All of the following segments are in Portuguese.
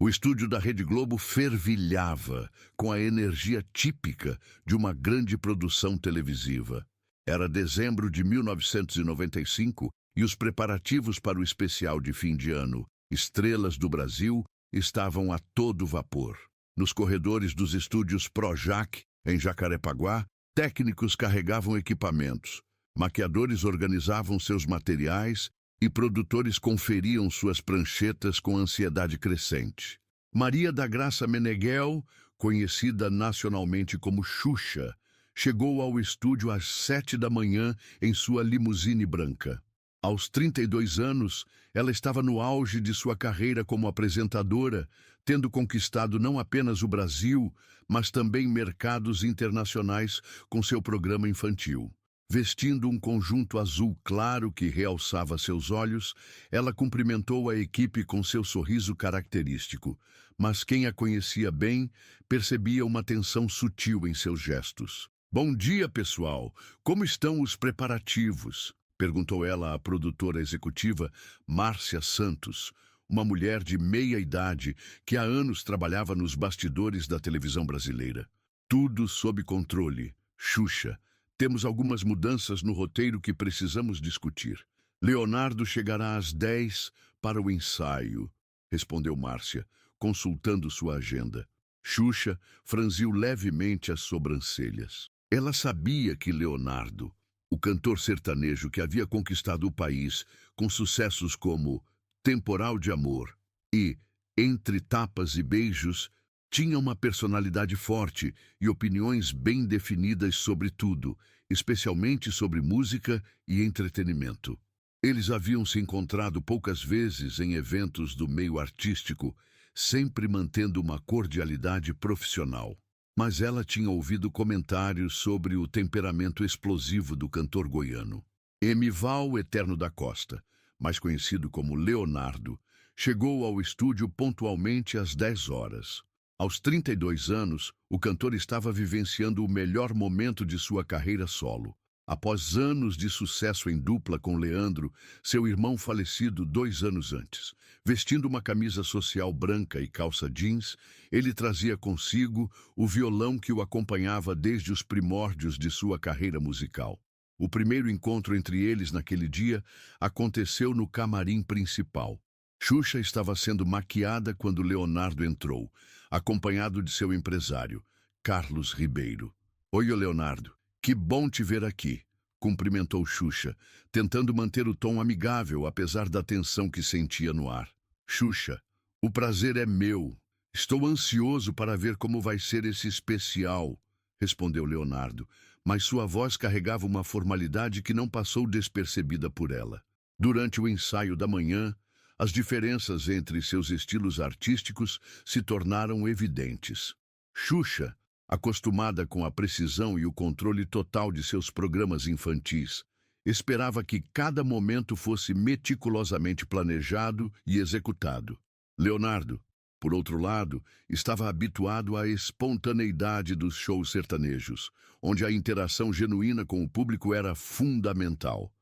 O estúdio da Rede Globo fervilhava com a energia típica de uma grande produção televisiva. Era dezembro de 1995 e os preparativos para o especial de fim de ano, Estrelas do Brasil, estavam a todo vapor. Nos corredores dos estúdios Projac, em Jacarepaguá, técnicos carregavam equipamentos, maquiadores organizavam seus materiais e produtores conferiam suas pranchetas com ansiedade crescente. Maria da Graça Meneghel, conhecida nacionalmente como Xuxa, chegou ao estúdio às 7 da manhã em sua limusine branca. Aos 32 anos, ela estava no auge de sua carreira como apresentadora, tendo conquistado não apenas o Brasil, mas também mercados internacionais com seu programa infantil. Vestindo um conjunto azul claro que realçava seus olhos, ela cumprimentou a equipe com seu sorriso característico, mas quem a conhecia bem percebia uma tensão sutil em seus gestos. "Bom dia, pessoal! Como estão os preparativos?" perguntou ela à produtora executiva Márcia Santos, uma mulher de meia idade que há anos trabalhava nos bastidores da televisão brasileira. "Tudo sob controle, Xuxa. Temos algumas mudanças no roteiro que precisamos discutir. Leonardo chegará às 10 para o ensaio", respondeu Márcia, consultando sua agenda. Xuxa franziu levemente as sobrancelhas. Ela sabia que Leonardo, o cantor sertanejo que havia conquistado o país com sucessos como Temporal de Amor e Entre Tapas e Beijos, tinha uma personalidade forte e opiniões bem definidas sobre tudo, especialmente sobre música e entretenimento. Eles haviam se encontrado poucas vezes em eventos do meio artístico, sempre mantendo uma cordialidade profissional. Mas ela tinha ouvido comentários sobre o temperamento explosivo do cantor goiano. Emival Eterno da Costa, mais conhecido como Leonardo, chegou ao estúdio pontualmente às 10 horas. Aos 32 anos, o cantor estava vivenciando o melhor momento de sua carreira solo. Após anos de sucesso em dupla com Leandro, seu irmão falecido 2 anos antes. Vestindo uma camisa social branca e calça jeans, ele trazia consigo o violão que o acompanhava desde os primórdios de sua carreira musical. O primeiro encontro entre eles naquele dia aconteceu no camarim principal. Xuxa estava sendo maquiada quando Leonardo entrou, acompanhado de seu empresário, Carlos Ribeiro. "Oi, Leonardo. Que bom te ver aqui", cumprimentou Xuxa, tentando manter o tom amigável apesar da tensão que sentia no ar. "Xuxa, o prazer é meu. Estou ansioso para ver como vai ser esse especial", respondeu Leonardo, mas sua voz carregava uma formalidade que não passou despercebida por ela. Durante o ensaio da manhã, as diferenças entre seus estilos artísticos se tornaram evidentes. Xuxa, acostumada com a precisão e o controle total de seus programas infantis, esperava que cada momento fosse meticulosamente planejado e executado. Leonardo, por outro lado, estava habituado à espontaneidade dos shows sertanejos, onde a interação genuína com o público era fundamental.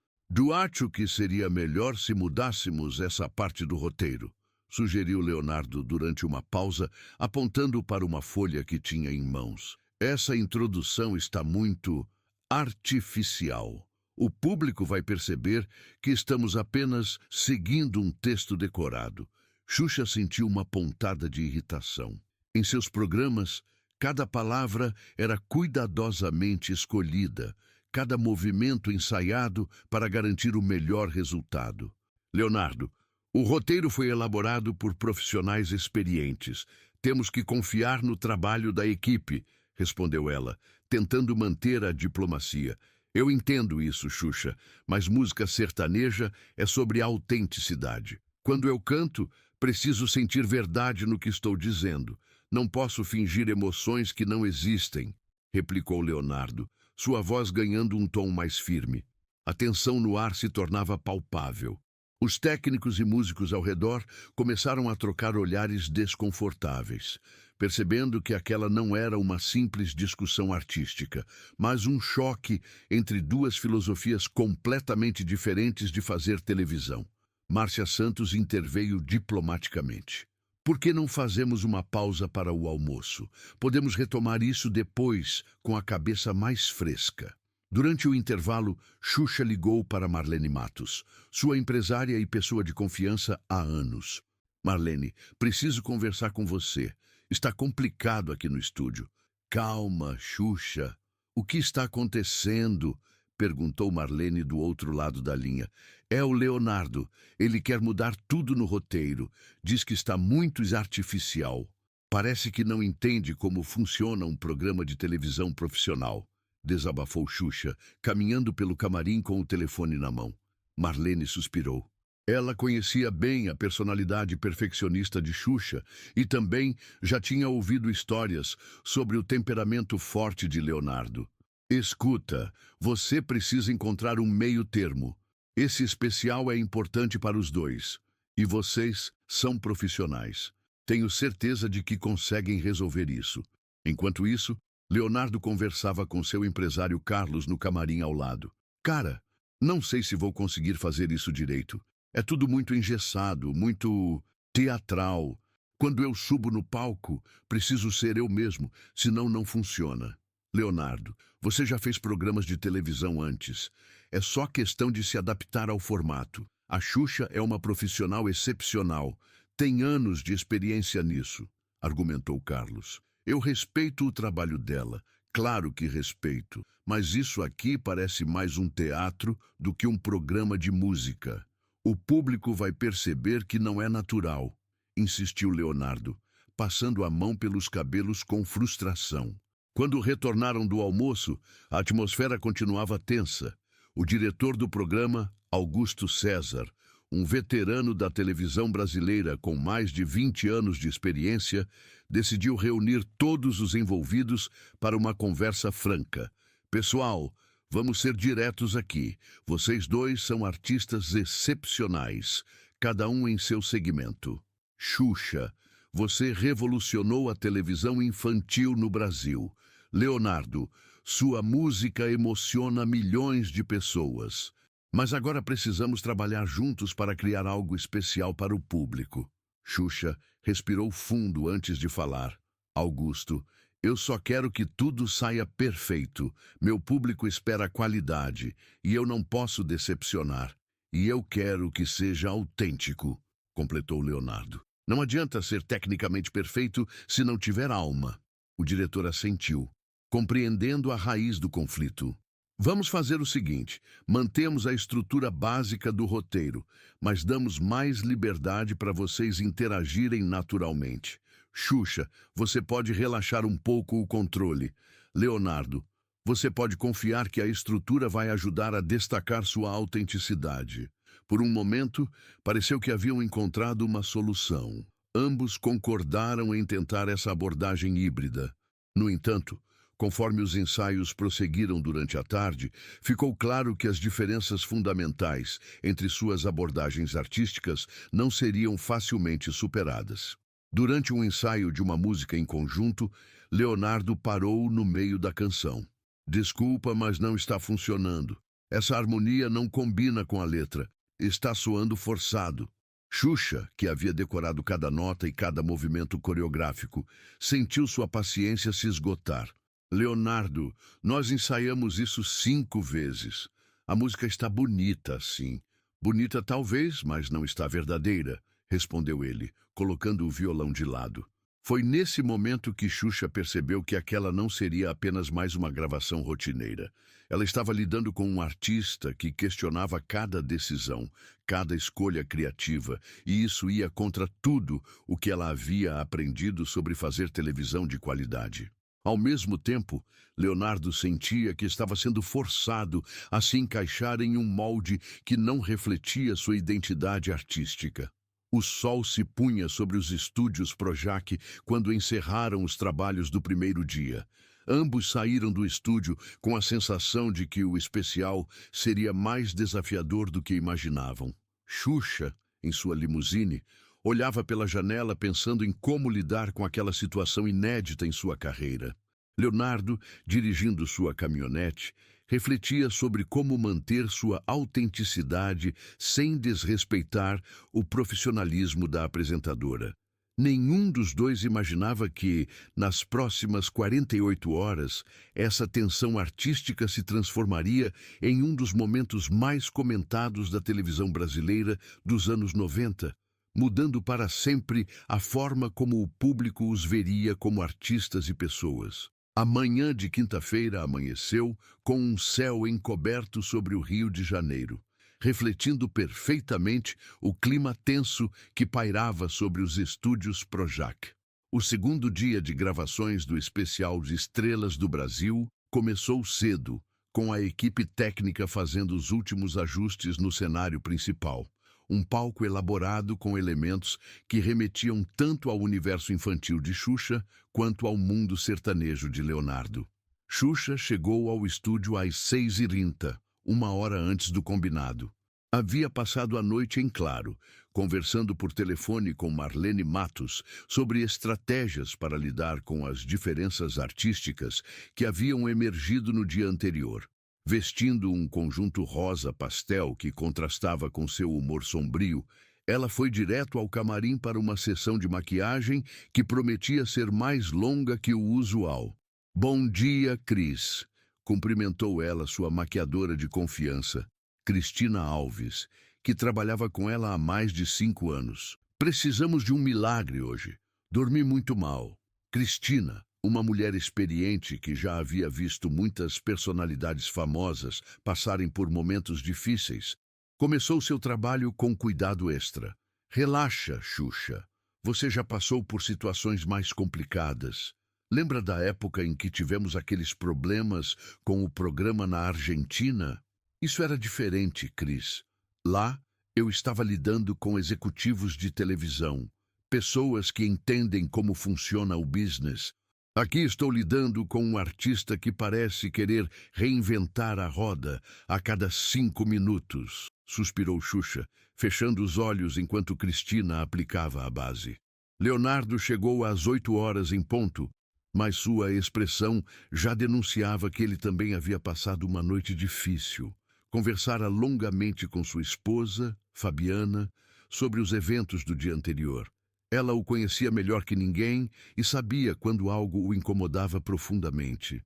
"Acho que seria melhor se mudássemos essa parte do roteiro", sugeriu Leonardo durante uma pausa, apontando para uma folha que tinha em mãos. "Essa introdução está muito artificial. O público vai perceber que estamos apenas seguindo um texto decorado." Xuxa sentiu uma pontada de irritação. Em seus programas, cada palavra era cuidadosamente escolhida, cada movimento ensaiado para garantir o melhor resultado. "Leonardo, o roteiro foi elaborado por profissionais experientes. Temos que confiar no trabalho da equipe", respondeu ela, tentando manter a diplomacia. "Eu entendo isso, Xuxa, mas música sertaneja é sobre autenticidade. Quando eu canto, preciso sentir verdade no que estou dizendo. Não posso fingir emoções que não existem", replicou Leonardo, sua voz ganhando um tom mais firme. A tensão no ar se tornava palpável. Os técnicos e músicos ao redor começaram a trocar olhares desconfortáveis, percebendo que aquela não era uma simples discussão artística, mas um choque entre duas filosofias completamente diferentes de fazer televisão. Márcia Santos interveio diplomaticamente. Por que não fazemos uma pausa para o almoço? Podemos retomar isso depois, com a cabeça mais fresca. Durante o intervalo, Xuxa ligou para Marlene Matos, sua empresária e pessoa de confiança há anos. Marlene, preciso conversar com você. Está complicado aqui no estúdio. Calma, Xuxa. O que está acontecendo? Perguntou Marlene do outro lado da linha. É o Leonardo. Ele quer mudar tudo no roteiro. Diz que está muito artificial. Parece que não entende como funciona um programa de televisão profissional. Desabafou Xuxa, caminhando pelo camarim com o telefone na mão. Marlene suspirou. Ela conhecia bem a personalidade perfeccionista de Xuxa e também já tinha ouvido histórias sobre o temperamento forte de Leonardo. Escuta, você precisa encontrar um meio termo. Esse especial é importante para os dois. E vocês são profissionais. Tenho certeza de que conseguem resolver isso. Enquanto isso, Leonardo conversava com seu empresário Carlos no camarim ao lado. Cara, não sei se vou conseguir fazer isso direito. É tudo muito engessado, muito teatral. Quando eu subo no palco, preciso ser eu mesmo, senão não funciona. Leonardo, você já fez programas de televisão antes. É só questão de se adaptar ao formato. A Xuxa é uma profissional excepcional. Tem anos de experiência nisso, argumentou Carlos. Eu respeito o trabalho dela, claro que respeito, mas isso aqui parece mais um teatro do que um programa de música. O público vai perceber que não é natural, insistiu Leonardo, passando a mão pelos cabelos com frustração. Quando retornaram do almoço, a atmosfera continuava tensa. O diretor do programa, Augusto César, um veterano da televisão brasileira com mais de 20 anos de experiência, decidiu reunir todos os envolvidos para uma conversa franca. Pessoal, vamos ser diretos aqui. Vocês dois são artistas excepcionais, cada um em seu segmento. Xuxa, você revolucionou a televisão infantil no Brasil. Leonardo, sua música emociona milhões de pessoas. Mas agora precisamos trabalhar juntos para criar algo especial para o público. Xuxa respirou fundo antes de falar. Augusto, eu só quero que tudo saia perfeito. Meu público espera qualidade e eu não posso decepcionar. E eu quero que seja autêntico, completou Leonardo. Não adianta ser tecnicamente perfeito se não tiver alma. O diretor assentiu, compreendendo a raiz do conflito. Vamos fazer o seguinte, mantemos a estrutura básica do roteiro, mas damos mais liberdade para vocês interagirem naturalmente. Xuxa, você pode relaxar um pouco o controle. Leonardo, você pode confiar que a estrutura vai ajudar a destacar sua autenticidade. Por um momento, pareceu que haviam encontrado uma solução. Ambos concordaram em tentar essa abordagem híbrida. No entanto, conforme os ensaios prosseguiram durante a tarde, ficou claro que as diferenças fundamentais entre suas abordagens artísticas não seriam facilmente superadas. Durante um ensaio de uma música em conjunto, Leonardo parou no meio da canção. Desculpa, mas não está funcionando. Essa harmonia não combina com a letra. Está soando forçado. Xuxa, que havia decorado cada nota e cada movimento coreográfico, sentiu sua paciência se esgotar. Leonardo, nós ensaiamos isso 5 vezes. A música está bonita, sim. Bonita talvez, mas não está verdadeira, respondeu ele, colocando o violão de lado. Foi nesse momento que Xuxa percebeu que aquela não seria apenas mais uma gravação rotineira. Ela estava lidando com um artista que questionava cada decisão, cada escolha criativa, e isso ia contra tudo o que ela havia aprendido sobre fazer televisão de qualidade. Ao mesmo tempo, Leonardo sentia que estava sendo forçado a se encaixar em um molde que não refletia sua identidade artística. O sol se punha sobre os estúdios Projac quando encerraram os trabalhos do primeiro dia. Ambos saíram do estúdio com a sensação de que o especial seria mais desafiador do que imaginavam. Xuxa, em sua limusine, olhava pela janela pensando em como lidar com aquela situação inédita em sua carreira. Leonardo, dirigindo sua caminhonete, refletia sobre como manter sua autenticidade sem desrespeitar o profissionalismo da apresentadora. Nenhum dos dois imaginava que, nas próximas 48 horas, essa tensão artística se transformaria em um dos momentos mais comentados da televisão brasileira dos anos 90, mudando para sempre a forma como o público os veria como artistas e pessoas. A manhã de quinta-feira amanheceu com um céu encoberto sobre o Rio de Janeiro, refletindo perfeitamente o clima tenso que pairava sobre os estúdios Projac. O segundo dia de gravações do especial de Estrelas do Brasil começou cedo, com a equipe técnica fazendo os últimos ajustes no cenário principal. Um palco elaborado com elementos que remetiam tanto ao universo infantil de Xuxa quanto ao mundo sertanejo de Leonardo. Xuxa chegou ao estúdio às 6h30, uma hora antes do combinado. Havia passado a noite em claro, conversando por telefone com Marlene Matos sobre estratégias para lidar com as diferenças artísticas que haviam emergido no dia anterior. Vestindo um conjunto rosa pastel que contrastava com seu humor sombrio, ela foi direto ao camarim para uma sessão de maquiagem que prometia ser mais longa que o usual. "Bom dia, Cris", cumprimentou ela sua maquiadora de confiança, Cristina Alves, que trabalhava com ela há mais de 5 anos. "Precisamos de um milagre hoje. Dormi muito mal." Cristina, uma mulher experiente que já havia visto muitas personalidades famosas passarem por momentos difíceis, começou seu trabalho com cuidado extra. "Relaxa, Xuxa. Você já passou por situações mais complicadas. Lembra da época em que tivemos aqueles problemas com o programa na Argentina? Isso era diferente, Cris. Lá, eu estava lidando com executivos de televisão, pessoas que entendem como funciona o business. Aqui estou lidando com um artista que parece querer reinventar a roda a cada 5 minutos", suspirou Xuxa, fechando os olhos enquanto Cristina aplicava a base. Leonardo chegou às 8 horas em ponto, mas sua expressão já denunciava que ele também havia passado uma noite difícil. Conversara longamente com sua esposa, Fabiana, sobre os eventos do dia anterior. Ela o conhecia melhor que ninguém e sabia quando algo o incomodava profundamente.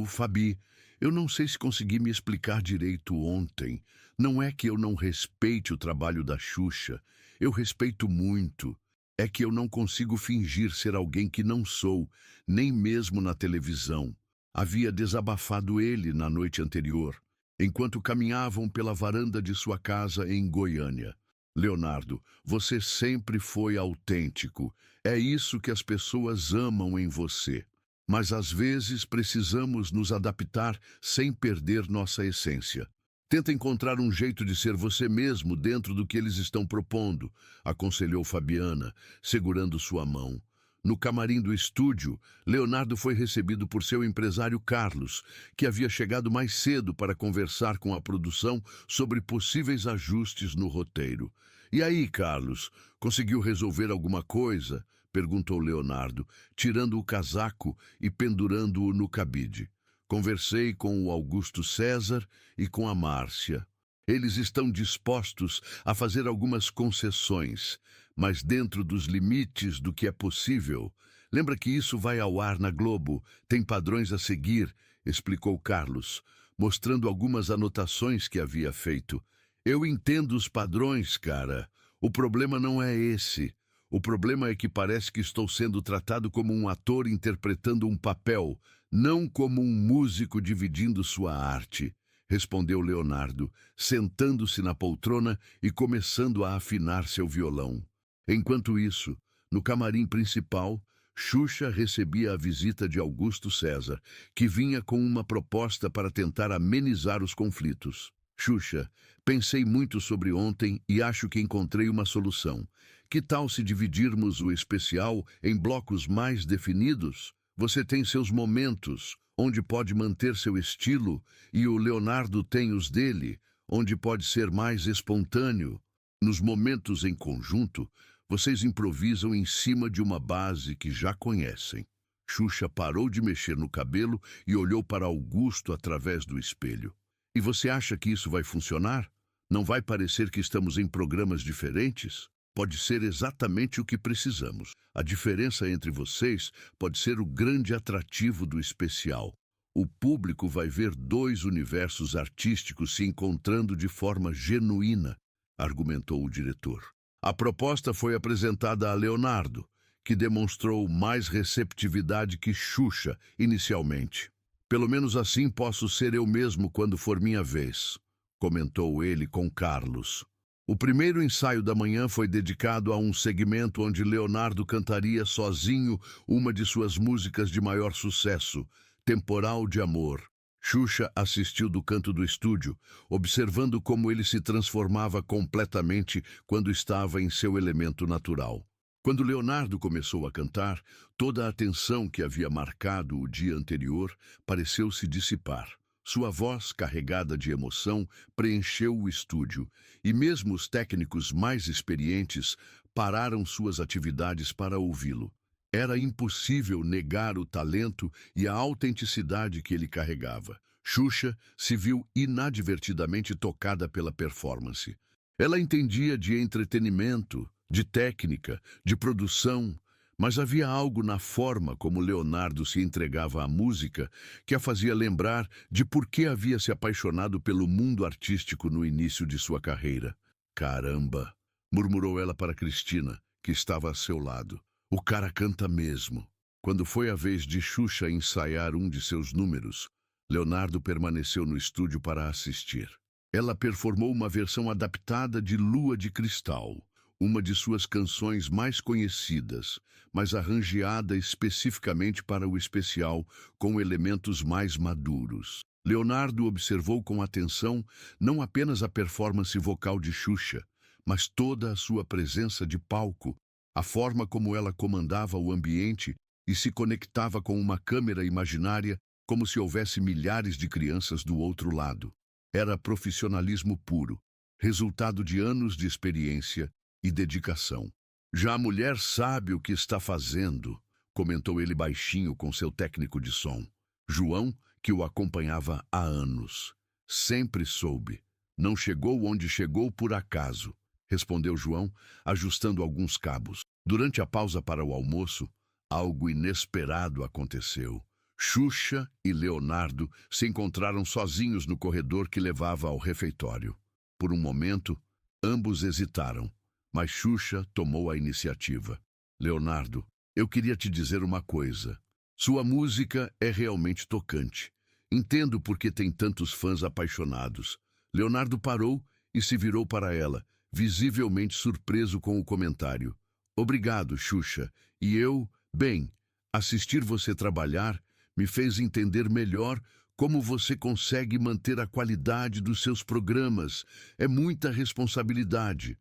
Fabi, eu não sei se consegui me explicar direito ontem. Não é que eu não respeite o trabalho da Xuxa. Eu respeito muito. É que eu não consigo fingir ser alguém que não sou, nem mesmo na televisão." Havia desabafado ele na noite anterior, enquanto caminhavam pela varanda de sua casa em Goiânia. "Leonardo, você sempre foi autêntico. É isso que as pessoas amam em você. Mas às vezes precisamos nos adaptar sem perder nossa essência. Tenta encontrar um jeito de ser você mesmo dentro do que eles estão propondo", aconselhou Fabiana, segurando sua mão. No camarim do estúdio, Leonardo foi recebido por seu empresário Carlos, que havia chegado mais cedo para conversar com a produção sobre possíveis ajustes no roteiro. "E aí, Carlos, conseguiu resolver alguma coisa?" perguntou Leonardo, tirando o casaco e pendurando-o no cabide. "Conversei com o Augusto César e com a Márcia. Eles estão dispostos a fazer algumas concessões, mas dentro dos limites do que é possível. Lembra que isso vai ao ar na Globo, tem padrões a seguir", explicou Carlos, mostrando algumas anotações que havia feito. "Eu entendo os padrões, cara. O problema não é esse. O problema é que parece que estou sendo tratado como um ator interpretando um papel, não como um músico dividindo sua arte", respondeu Leonardo, sentando-se na poltrona e começando a afinar seu violão. Enquanto isso, no camarim principal, Xuxa recebia a visita de Augusto César, que vinha com uma proposta para tentar amenizar os conflitos. "Xuxa, pensei muito sobre ontem e acho que encontrei uma solução. Que tal se dividirmos o especial em blocos mais definidos? Você tem seus momentos, onde pode manter seu estilo, e o Leonardo tem os dele, onde pode ser mais espontâneo. Nos momentos em conjunto, vocês improvisam em cima de uma base que já conhecem." Xuxa parou de mexer no cabelo e olhou para Augusto através do espelho. "E você acha que isso vai funcionar? Não vai parecer que estamos em programas diferentes?" pode ser exatamente o que precisamos. A diferença entre vocês pode ser o grande atrativo do especial. O público vai ver dois universos artísticos se encontrando de forma genuína, argumentou o diretor. A proposta foi apresentada a Leonardo, que demonstrou mais receptividade que Xuxa inicialmente. Pelo menos assim posso ser eu mesmo quando for minha vez, comentou ele com Carlos. O primeiro ensaio da manhã foi dedicado a um segmento onde Leonardo cantaria sozinho uma de suas músicas de maior sucesso, Temporal de Amor. Xuxa assistiu do canto do estúdio, observando como ele se transformava completamente quando estava em seu elemento natural. Quando Leonardo começou a cantar, toda a atenção que havia marcado o dia anterior pareceu se dissipar. Sua voz, carregada de emoção, preencheu o estúdio, e mesmo os técnicos mais experientes pararam suas atividades para ouvi-lo. Era impossível negar o talento e a autenticidade que ele carregava. Xuxa se viu inadvertidamente tocada pela performance. Ela entendia de entretenimento, de técnica, de produção, mas havia algo na forma como Leonardo se entregava à música que a fazia lembrar de por que havia se apaixonado pelo mundo artístico no início de sua carreira. Caramba, murmurou ela para Cristina, que estava a seu lado. O cara canta mesmo. Quando foi a vez de Xuxa ensaiar um de seus números, Leonardo permaneceu no estúdio para assistir. Ela performou uma versão adaptada de Lua de Cristal, uma de suas canções mais conhecidas, mas arranjada especificamente para o especial com elementos mais maduros. Leonardo observou com atenção não apenas a performance vocal de Xuxa, mas toda a sua presença de palco, a forma como ela comandava o ambiente e se conectava com uma câmera imaginária como se houvesse milhares de crianças do outro lado. Era profissionalismo puro, resultado de anos de experiência e dedicação. Já a mulher sabe o que está fazendo, comentou ele baixinho com seu técnico de som. João, que o acompanhava há anos. Sempre soube. Não chegou onde chegou por acaso, respondeu João, ajustando alguns cabos. Durante a pausa para o almoço, algo inesperado aconteceu. Xuxa e Leonardo se encontraram sozinhos no corredor que levava ao refeitório. Por um momento, ambos hesitaram, mas Xuxa tomou a iniciativa. Leonardo, eu queria te dizer uma coisa. Sua música é realmente tocante. Entendo por que tem tantos fãs apaixonados. Leonardo parou e se virou para ela, visivelmente surpreso com o comentário. Obrigado, Xuxa. E bem, assistir você trabalhar me fez entender melhor como você consegue manter a qualidade dos seus programas. É muita responsabilidade.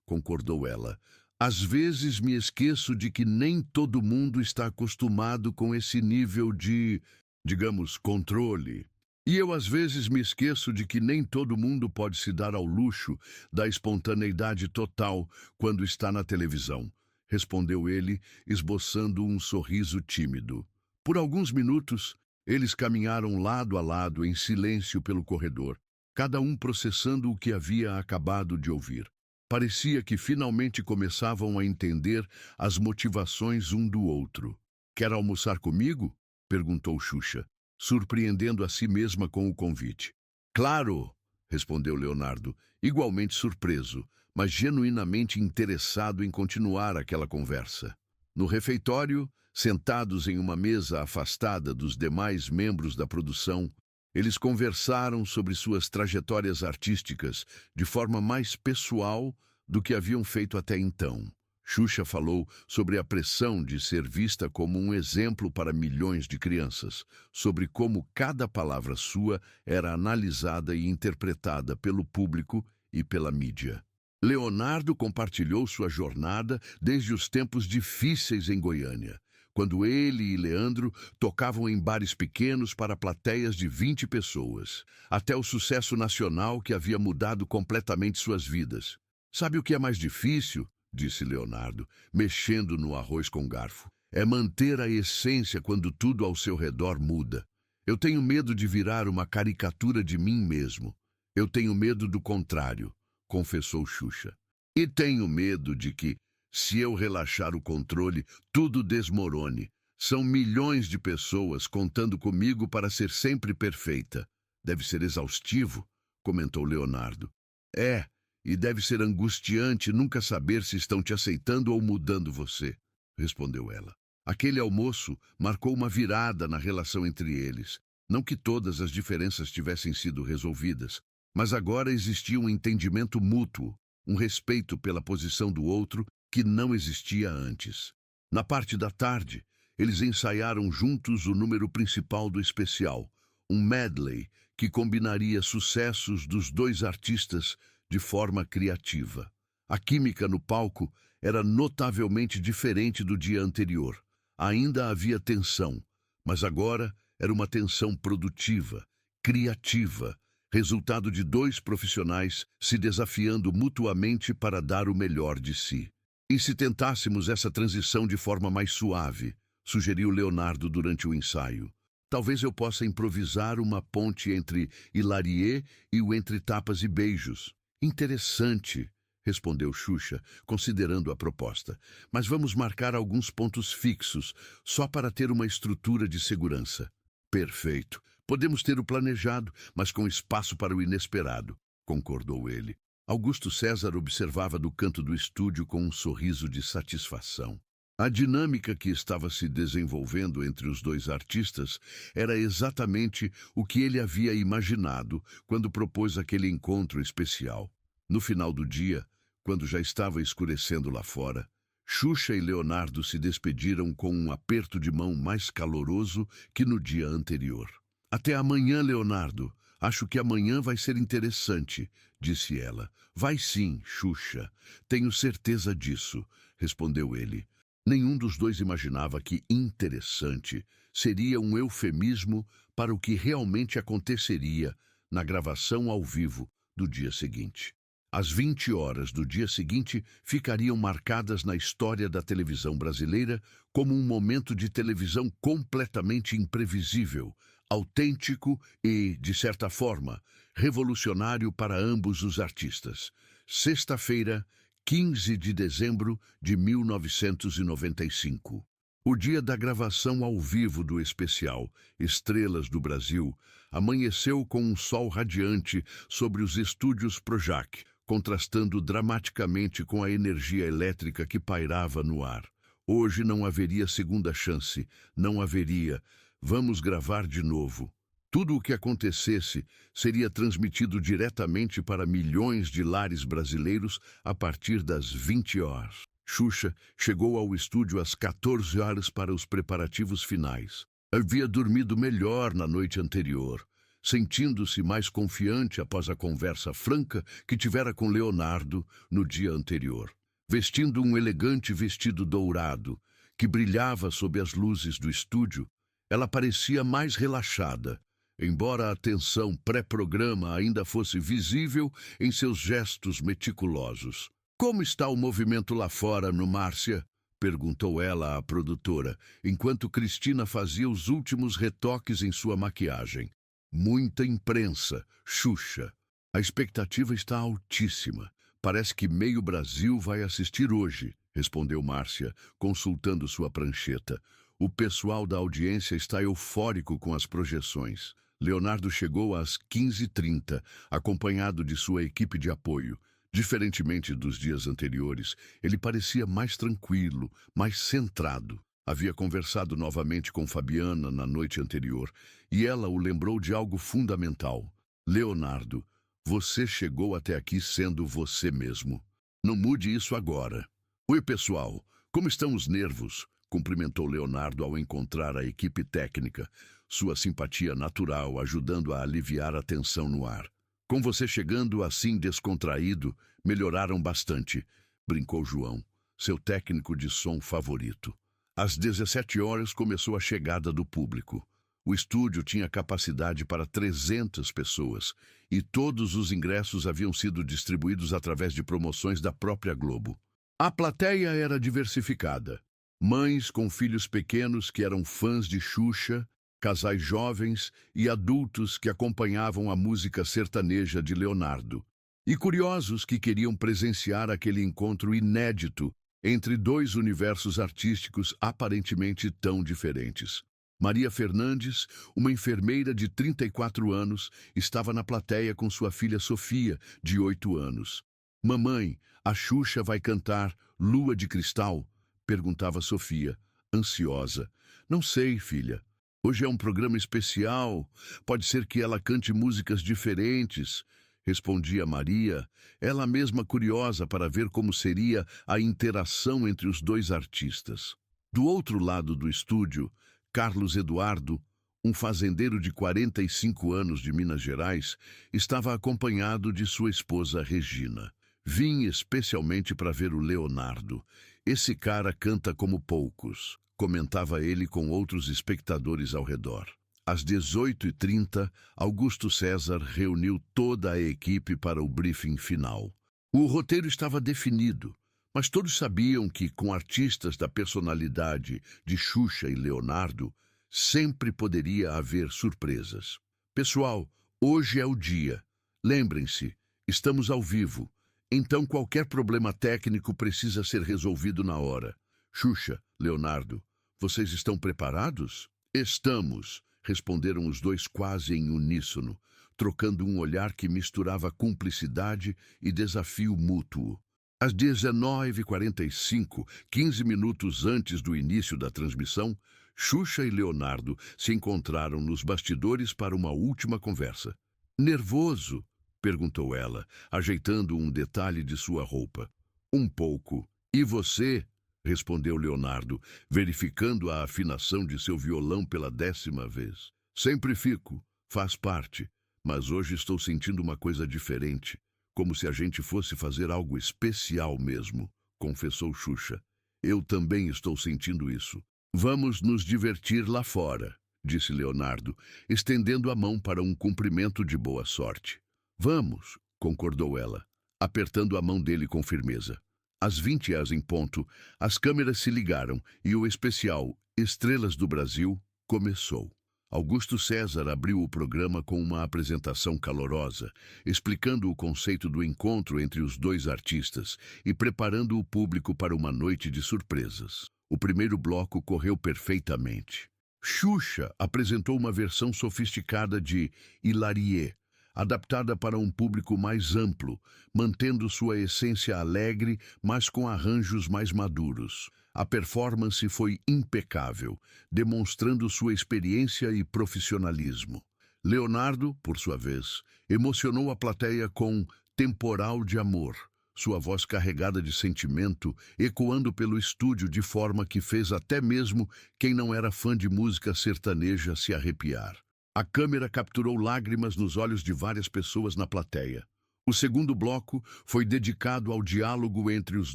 Concordou ela. Às vezes me esqueço de que nem todo mundo está acostumado com esse nível de, digamos, controle. E eu às vezes me esqueço de que nem todo mundo pode se dar ao luxo da espontaneidade total quando está na televisão, respondeu ele, esboçando um sorriso tímido. Por alguns minutos, eles caminharam lado a lado em silêncio pelo corredor, cada um processando o que havia acabado de ouvir. Parecia que finalmente começavam a entender as motivações um do outro. Quer almoçar comigo? Perguntou Xuxa, surpreendendo a si mesma com o convite. Claro, respondeu Leonardo, igualmente surpreso, mas genuinamente interessado em continuar aquela conversa. No refeitório, sentados em uma mesa afastada dos demais membros da produção, eles conversaram sobre suas trajetórias artísticas de forma mais pessoal do que haviam feito até então. Xuxa falou sobre a pressão de ser vista como um exemplo para milhões de crianças, sobre como cada palavra sua era analisada e interpretada pelo público e pela mídia. Leonardo compartilhou sua jornada desde os tempos difíceis em Goiânia, quando ele e Leandro tocavam em bares pequenos para plateias de 20 pessoas, até o sucesso nacional que havia mudado completamente suas vidas. Sabe o que é mais difícil? Disse Leonardo, mexendo no arroz com garfo. É manter a essência quando tudo ao seu redor muda. Eu tenho medo de virar uma caricatura de mim mesmo. Eu tenho medo do contrário, confessou Xuxa. E tenho medo de que, se eu relaxar o controle, tudo desmorone. São milhões de pessoas contando comigo para ser sempre perfeita. Deve ser exaustivo, comentou Leonardo. É, e deve ser angustiante nunca saber se estão te aceitando ou mudando você, respondeu ela. Aquele almoço marcou uma virada na relação entre eles. Não que todas as diferenças tivessem sido resolvidas, mas agora existia um entendimento mútuo, um respeito pela posição do outro que não existia antes. Na parte da tarde, eles ensaiaram juntos o número principal do especial, um medley que combinaria sucessos dos dois artistas de forma criativa. A química no palco era notavelmente diferente do dia anterior. Ainda havia tensão, mas agora era uma tensão produtiva, criativa, resultado de dois profissionais se desafiando mutuamente para dar o melhor de si. E se tentássemos essa transição de forma mais suave, sugeriu Leonardo durante o ensaio. Talvez eu possa improvisar uma ponte entre Hilarie e o Entre Tapas e Beijos. Interessante, respondeu Xuxa, considerando a proposta. Mas vamos marcar alguns pontos fixos, só para ter uma estrutura de segurança. Perfeito. Podemos ter o planejado, mas com espaço para o inesperado, concordou ele. Augusto César observava do canto do estúdio com um sorriso de satisfação. A dinâmica que estava se desenvolvendo entre os dois artistas era exatamente o que ele havia imaginado quando propôs aquele encontro especial. No final do dia, quando já estava escurecendo lá fora, Xuxa e Leonardo se despediram com um aperto de mão mais caloroso que no dia anterior. Até amanhã, Leonardo. Acho que amanhã vai ser interessante, disse ela. Vai sim, Xuxa. Tenho certeza disso, respondeu ele. Nenhum dos dois imaginava que interessante seria um eufemismo para o que realmente aconteceria na gravação ao vivo do dia seguinte. As 20 horas do dia seguinte ficariam marcadas na história da televisão brasileira como um momento de televisão completamente imprevisível, autêntico e, de certa forma, revolucionário para ambos os artistas. Sexta-feira, 15 de dezembro de 1995. O dia da gravação ao vivo do especial Estrelas do Brasil amanheceu com um sol radiante sobre os estúdios Projac, contrastando dramaticamente com a energia elétrica que pairava no ar. Hoje não haveria segunda chance, não haveria. Vamos gravar de novo. Tudo o que acontecesse seria transmitido diretamente para milhões de lares brasileiros a partir das 20 horas. Xuxa chegou ao estúdio às 14 horas para os preparativos finais. Havia dormido melhor na noite anterior, sentindo-se mais confiante após a conversa franca que tivera com Leonardo no dia anterior. Vestindo um elegante vestido dourado, que brilhava sob as luzes do estúdio, ela parecia mais relaxada, embora a tensão pré-programa ainda fosse visível em seus gestos meticulosos. Como está o movimento lá fora, no Márcia? Perguntou ela à produtora, enquanto Cristina fazia os últimos retoques em sua maquiagem. Muita imprensa, Xuxa. A expectativa está altíssima. Parece que meio Brasil vai assistir hoje, respondeu Márcia, consultando sua prancheta. O pessoal da audiência está eufórico com as projeções. Leonardo chegou às 15h30, acompanhado de sua equipe de apoio. Diferentemente dos dias anteriores, ele parecia mais tranquilo, mais centrado. Havia conversado novamente com Fabiana na noite anterior, e ela o lembrou de algo fundamental. Leonardo, você chegou até aqui sendo você mesmo. Não mude isso agora. Oi, pessoal. Como estão os nervos? Cumprimentou Leonardo ao encontrar a equipe técnica, sua simpatia natural ajudando a aliviar a tensão no ar. Com você chegando assim descontraído, melhoraram bastante, brincou João, seu técnico de som favorito. Às 17 horas começou a chegada do público. O estúdio tinha capacidade para 300 pessoas e todos os ingressos haviam sido distribuídos através de promoções da própria Globo. A plateia era diversificada. Mães com filhos pequenos que eram fãs de Xuxa, casais jovens e adultos que acompanhavam a música sertaneja de Leonardo. e curiosos que queriam presenciar aquele encontro inédito entre dois universos artísticos aparentemente tão diferentes. Maria Fernandes, uma enfermeira de 34 anos, estava na plateia com sua filha Sofia, de 8 anos. Mamãe, a Xuxa vai cantar Lua de Cristal? Perguntava Sofia, ansiosa. Não sei, filha. Hoje é um programa especial. Pode ser que ela cante músicas diferentes, respondia Maria, ela mesma curiosa para ver como seria a interação entre os dois artistas. Do outro lado do estúdio, Carlos Eduardo, um fazendeiro de 45 anos de Minas Gerais, estava acompanhado de sua esposa Regina. Vim especialmente para ver o Leonardo. Esse cara canta como poucos, comentava ele com outros espectadores ao redor. Às 18h30, Augusto César reuniu toda a equipe para o briefing final. O roteiro estava definido, mas todos sabiam que, com artistas da personalidade de Xuxa e Leonardo, sempre poderia haver surpresas. Pessoal, hoje é o dia. Lembrem-se, estamos ao vivo, então qualquer problema técnico precisa ser resolvido na hora. Xuxa, Leonardo, vocês estão preparados? Estamos, responderam os dois quase em uníssono, trocando um olhar que misturava cumplicidade e desafio mútuo. Às 19h45, 15 minutos antes do início da transmissão, Xuxa e Leonardo se encontraram nos bastidores para uma última conversa. Nervoso? Perguntou ela, ajeitando um detalhe de sua roupa. Um pouco. E você? Respondeu Leonardo, verificando a afinação de seu violão pela 10ª vez. Sempre fico, faz parte, mas hoje estou sentindo uma coisa diferente, como se a gente fosse fazer algo especial mesmo, confessou Xuxa. Eu também estou sentindo isso. Vamos nos divertir lá fora, disse Leonardo, estendendo a mão para um cumprimento de boa sorte. Vamos, concordou ela, apertando a mão dele com firmeza. Às 20h em ponto, as câmeras se ligaram e o especial Estrelas do Brasil começou. Augusto César abriu o programa com uma apresentação calorosa, explicando o conceito do encontro entre os dois artistas e preparando o público para uma noite de surpresas. O primeiro bloco correu perfeitamente. Xuxa apresentou uma versão sofisticada de Hilarie, adaptada para um público mais amplo, mantendo sua essência alegre, mas com arranjos mais maduros. A performance foi impecável, demonstrando sua experiência e profissionalismo. Leonardo, por sua vez, emocionou a plateia com Temporal de Amor, sua voz carregada de sentimento, ecoando pelo estúdio de forma que fez até mesmo quem não era fã de música sertaneja se arrepiar. A câmera capturou lágrimas nos olhos de várias pessoas na plateia. O segundo bloco foi dedicado ao diálogo entre os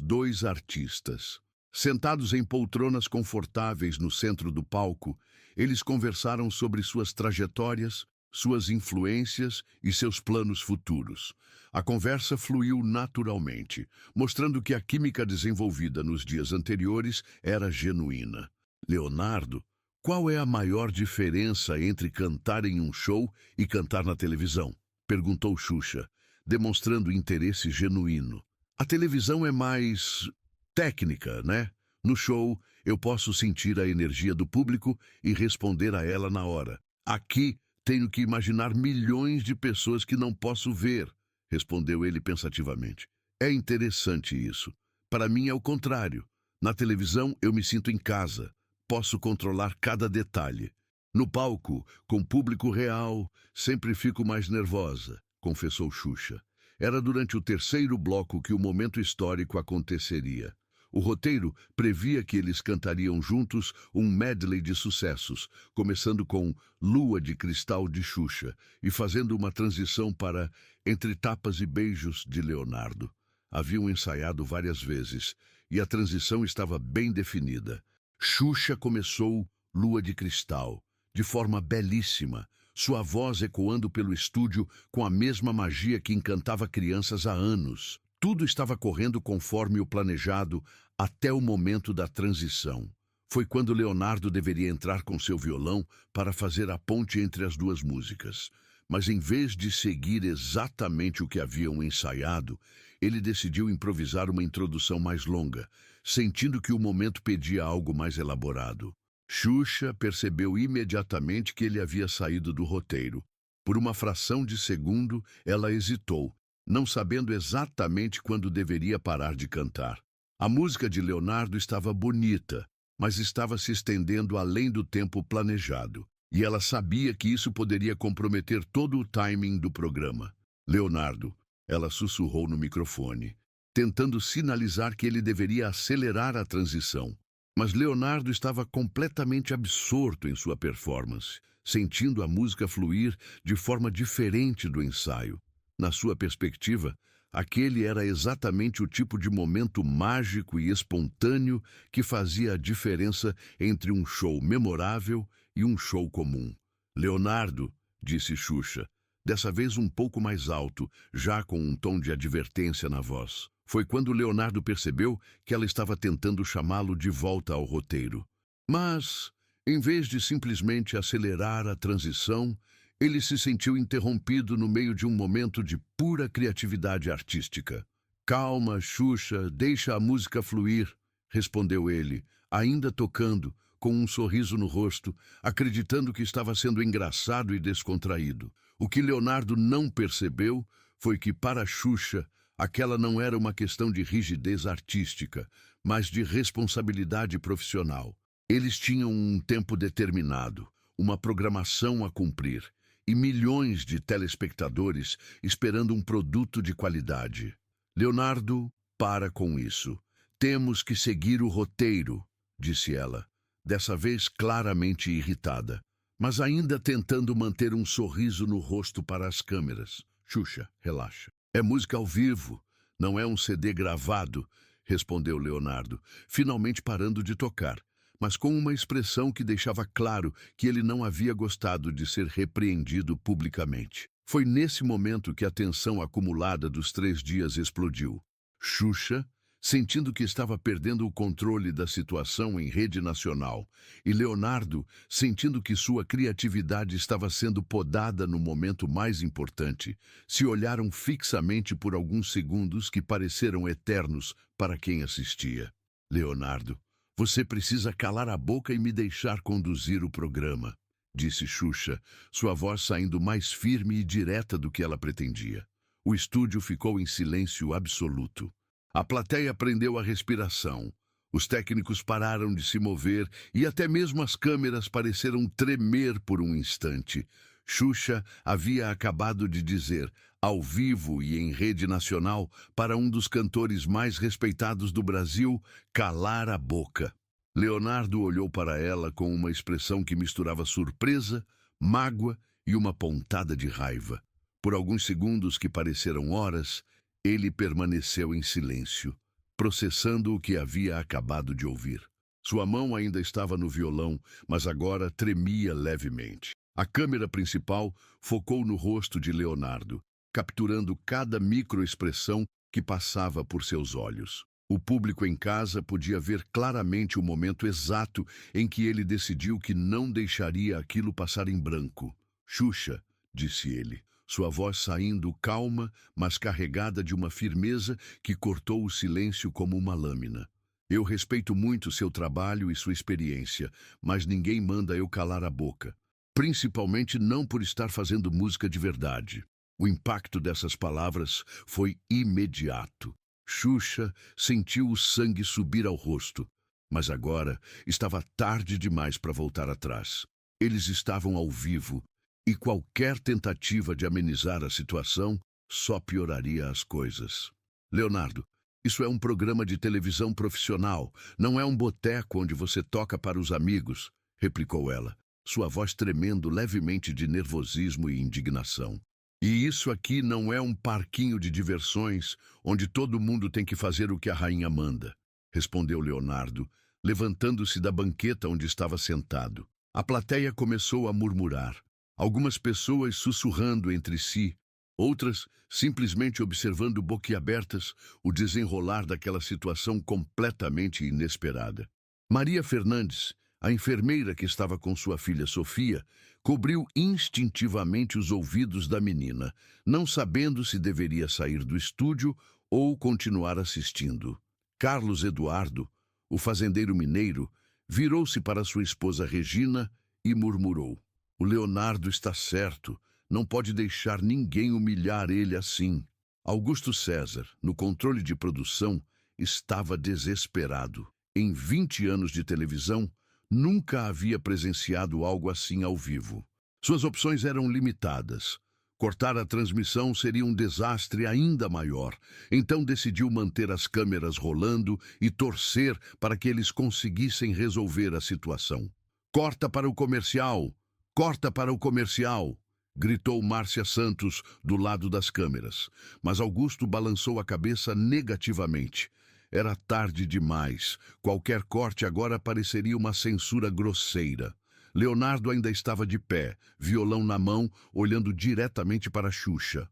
dois artistas. Sentados em poltronas confortáveis no centro do palco, eles conversaram sobre suas trajetórias, suas influências e seus planos futuros. A conversa fluiu naturalmente, mostrando que a química desenvolvida nos dias anteriores era genuína. Leonardo, qual é a maior diferença entre cantar em um show e cantar na televisão? Perguntou Xuxa, demonstrando interesse genuíno. A televisão é mais técnica, né? No show, eu posso sentir a energia do público e responder a ela na hora. Aqui, tenho que imaginar milhões de pessoas que não posso ver, respondeu ele pensativamente. É interessante isso. Para mim é o contrário. Na televisão, eu me sinto em casa. Posso controlar cada detalhe. No palco, com público real, sempre fico mais nervosa, confessou Xuxa. Era durante o terceiro bloco que o momento histórico aconteceria. O roteiro previa que eles cantariam juntos um medley de sucessos, começando com Lua de Cristal de Xuxa e fazendo uma transição para Entre Tapas e Beijos de Leonardo. Haviam ensaiado várias vezes e a transição estava bem definida. Xuxa começou Lua de Cristal, de forma belíssima, sua voz ecoando pelo estúdio com a mesma magia que encantava crianças há anos. Tudo estava correndo conforme o planejado até o momento da transição. Foi quando Leonardo deveria entrar com seu violão para fazer a ponte entre as duas músicas. Mas em vez de seguir exatamente o que haviam ensaiado, ele decidiu improvisar uma introdução mais longa, sentindo que o momento pedia algo mais elaborado. Xuxa percebeu imediatamente que ele havia saído do roteiro. Por uma fração de segundo, ela hesitou, não sabendo exatamente quando deveria parar de cantar. A música de Leonardo estava bonita, mas estava se estendendo além do tempo planejado, e ela sabia que isso poderia comprometer todo o timing do programa. Leonardo, ela sussurrou no microfone, tentando sinalizar que ele deveria acelerar a transição. Mas Leonardo estava completamente absorto em sua performance, sentindo a música fluir de forma diferente do ensaio. Na sua perspectiva, aquele era exatamente o tipo de momento mágico e espontâneo que fazia a diferença entre um show memorável e um show comum. Leonardo, disse Xuxa, dessa vez um pouco mais alto, já com um tom de advertência na voz. Foi quando Leonardo percebeu que ela estava tentando chamá-lo de volta ao roteiro. Mas, em vez de simplesmente acelerar a transição, ele se sentiu interrompido no meio de um momento de pura criatividade artística. Calma, Xuxa, deixa a música fluir, respondeu ele, ainda tocando, com um sorriso no rosto, acreditando que estava sendo engraçado e descontraído. O que Leonardo não percebeu foi que, para Xuxa, aquela não era uma questão de rigidez artística, mas de responsabilidade profissional. Eles tinham um tempo determinado, uma programação a cumprir, e milhões de telespectadores esperando um produto de qualidade. Leonardo, para com isso. Temos que seguir o roteiro, disse ela, dessa vez claramente irritada, mas ainda tentando manter um sorriso no rosto para as câmeras. Xuxa, relaxa. É música ao vivo, não é um CD gravado, respondeu Leonardo, finalmente parando de tocar, mas com uma expressão que deixava claro que ele não havia gostado de ser repreendido publicamente. Foi nesse momento que a tensão acumulada dos 3 dias explodiu. Xuxa, sentindo que estava perdendo o controle da situação em rede nacional, e Leonardo, sentindo que sua criatividade estava sendo podada no momento mais importante, se olharam fixamente por alguns segundos que pareceram eternos para quem assistia. Leonardo, você precisa calar a boca e me deixar conduzir o programa, disse Xuxa, sua voz saindo mais firme e direta do que ela pretendia. O estúdio ficou em silêncio absoluto. A plateia prendeu a respiração. Os técnicos pararam de se mover e até mesmo as câmeras pareceram tremer por um instante. Xuxa havia acabado de dizer, ao vivo e em rede nacional, para um dos cantores mais respeitados do Brasil, calar a boca. Leonardo olhou para ela com uma expressão que misturava surpresa, mágoa e uma pontada de raiva. Por alguns segundos que pareceram horas, ele permaneceu em silêncio, processando o que havia acabado de ouvir. Sua mão ainda estava no violão, mas agora tremia levemente. A câmera principal focou no rosto de Leonardo, capturando cada microexpressão que passava por seus olhos. O público em casa podia ver claramente o momento exato em que ele decidiu que não deixaria aquilo passar em branco. Xuxa, disse ele, sua voz saindo calma, mas carregada de uma firmeza que cortou o silêncio como uma lâmina. Eu respeito muito seu trabalho e sua experiência, mas ninguém manda eu calar a boca. Principalmente não por estar fazendo música de verdade. O impacto dessas palavras foi imediato. Xuxa sentiu o sangue subir ao rosto, mas agora estava tarde demais para voltar atrás. Eles estavam ao vivo, e qualquer tentativa de amenizar a situação só pioraria as coisas. Leonardo, isso é um programa de televisão profissional, não é um boteco onde você toca para os amigos, replicou ela, sua voz tremendo levemente de nervosismo e indignação. E isso aqui não é um parquinho de diversões onde todo mundo tem que fazer o que a rainha manda, respondeu Leonardo, levantando-se da banqueta onde estava sentado. A plateia começou a murmurar, algumas pessoas sussurrando entre si, outras simplesmente observando boquiabertas o desenrolar daquela situação completamente inesperada. Maria Fernandes, A enfermeira, que estava com sua filha Sofia, cobriu instintivamente os ouvidos da menina, não sabendo se deveria sair do estúdio ou continuar assistindo. Carlos Eduardo, o fazendeiro mineiro, virou-se para sua esposa Regina e murmurou: "O Leonardo está certo, não pode deixar ninguém humilhar ele assim." Augusto César, no controle de produção, estava desesperado. Em 20 anos de televisão, nunca havia presenciado algo assim ao vivo. Suas opções eram limitadas. Cortar a transmissão seria um desastre ainda maior, então decidiu manter as câmeras rolando e torcer para que eles conseguissem resolver a situação. "Corta para o comercial! Corta para o comercial!" gritou Márcia Santos do lado das câmeras, mas Augusto balançou a cabeça negativamente. Era tarde demais. Qualquer corte agora pareceria uma censura grosseira. Leonardo ainda estava de pé, violão na mão, olhando diretamente para Xuxa.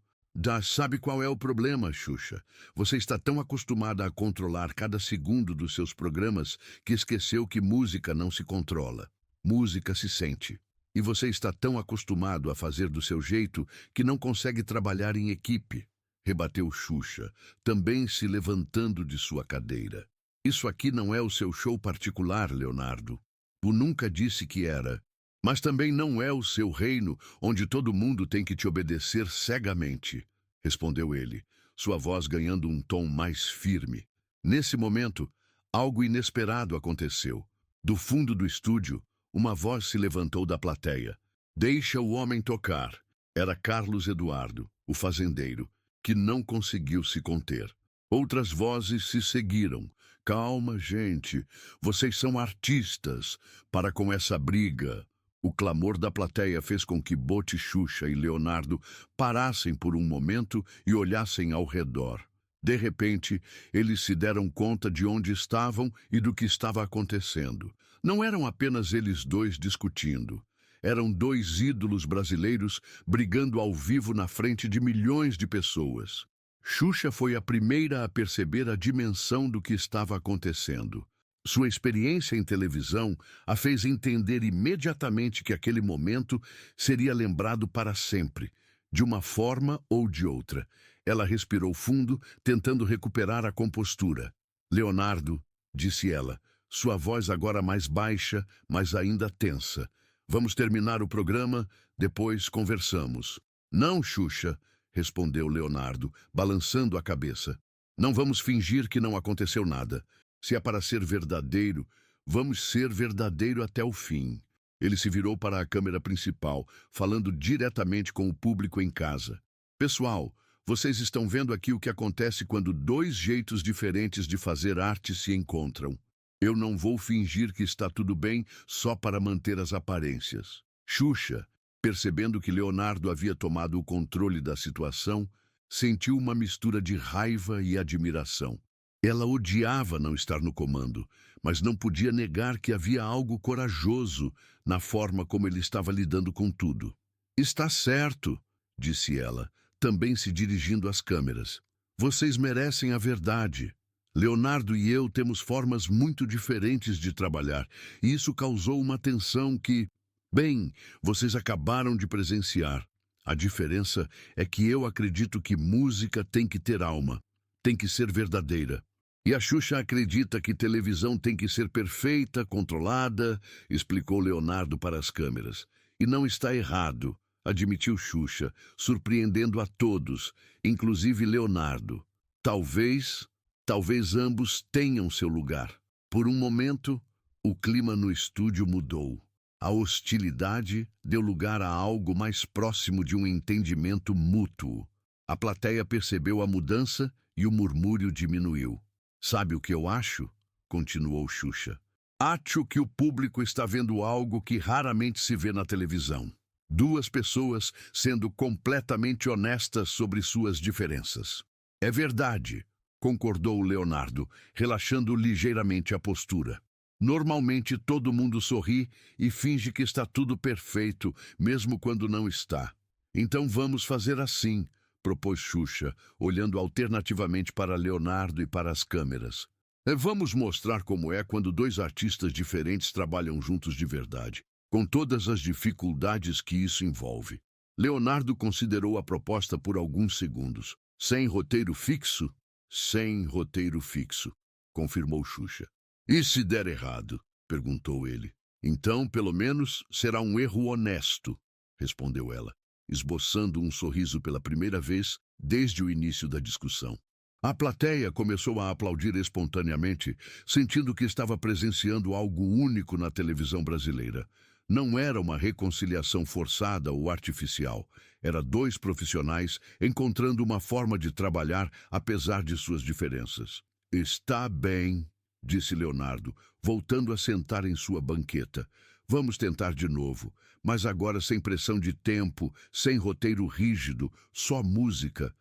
Sabe qual é o problema, Xuxa? Você está tão acostumada a controlar cada segundo dos seus programas que esqueceu que música não se controla. Música se sente. E você está tão acostumado a fazer do seu jeito que não consegue trabalhar em equipe, rebateu Xuxa, também se levantando de sua cadeira. Isso aqui não é o seu show particular, Leonardo. O nunca disse que era. Mas também não é o seu reino, onde todo mundo tem que te obedecer cegamente, respondeu ele, sua voz ganhando um tom mais firme. Nesse momento, algo inesperado aconteceu. Do fundo do estúdio, uma voz se levantou da plateia. "Deixa o homem tocar." Era Carlos Eduardo, o fazendeiro, que não conseguiu se conter. Outras vozes se seguiram. "Calma, gente. Vocês são artistas. Para com essa briga." O clamor da plateia fez com que Bote, Xuxa e Leonardo parassem por um momento e olhassem ao redor. De repente, eles se deram conta de onde estavam e do que estava acontecendo. Não eram apenas eles dois discutindo. Eram dois ídolos brasileiros brigando ao vivo na frente de milhões de pessoas. Xuxa foi a primeira a perceber a dimensão do que estava acontecendo. Sua experiência em televisão a fez entender imediatamente que aquele momento seria lembrado para sempre, de uma forma ou de outra. Ela respirou fundo, tentando recuperar a compostura. "Leonardo", disse ela, sua voz agora mais baixa, mas ainda tensa. "Vamos terminar o programa, depois conversamos." "Não, Xuxa", respondeu Leonardo, balançando a cabeça. "Não vamos fingir que não aconteceu nada. Se é para ser verdadeiro, vamos ser verdadeiro até o fim." Ele se virou para a câmera principal, falando diretamente com o público em casa. "Pessoal, vocês estão vendo aqui o que acontece quando dois jeitos diferentes de fazer arte se encontram. Eu não vou fingir que está tudo bem só para manter as aparências." Xuxa, percebendo que Leonardo havia tomado o controle da situação, sentiu uma mistura de raiva e admiração. Ela odiava não estar no comando, mas não podia negar que havia algo corajoso na forma como ele estava lidando com tudo. "Está certo", disse ela, também se dirigindo às câmeras. "Vocês merecem a verdade. Leonardo e eu temos formas muito diferentes de trabalhar, e isso causou uma tensão que, bem, vocês acabaram de presenciar. A diferença é que eu acredito que música tem que ter alma, tem que ser verdadeira. E a Xuxa acredita que televisão tem que ser perfeita, controlada", explicou Leonardo para as câmeras. "E não está errado", admitiu Xuxa, surpreendendo a todos, inclusive Leonardo. Talvez ambos tenham seu lugar." Por um momento, o clima no estúdio mudou. A hostilidade deu lugar a algo mais próximo de um entendimento mútuo. A plateia percebeu a mudança e o murmúrio diminuiu. "Sabe o que eu acho?", continuou Xuxa. "Acho que o público está vendo algo que raramente se vê na televisão. Duas pessoas sendo completamente honestas sobre suas diferenças." "É verdade", concordou Leonardo, relaxando ligeiramente a postura. "Normalmente todo mundo sorri e finge que está tudo perfeito, mesmo quando não está. Então vamos fazer assim", propôs Xuxa, olhando alternativamente para Leonardo e para as câmeras. Vamos mostrar como é quando dois artistas diferentes trabalham juntos de verdade, com todas as dificuldades que isso envolve. Leonardo considerou a proposta por alguns segundos. Sem roteiro fixo? Sem roteiro fixo, confirmou Xuxa. E se der errado? Perguntou ele. Então, pelo menos, será um erro honesto, respondeu ela, esboçando um sorriso pela primeira vez desde o início da discussão. A plateia começou a aplaudir espontaneamente, sentindo que estava presenciando algo único na televisão brasileira. Não era uma reconciliação forçada ou artificial. Era dois profissionais encontrando uma forma de trabalhar apesar de suas diferenças. Está bem, disse Leonardo, voltando a sentar em sua banqueta. Vamos tentar de novo, mas agora sem pressão de tempo, sem roteiro rígido, só música,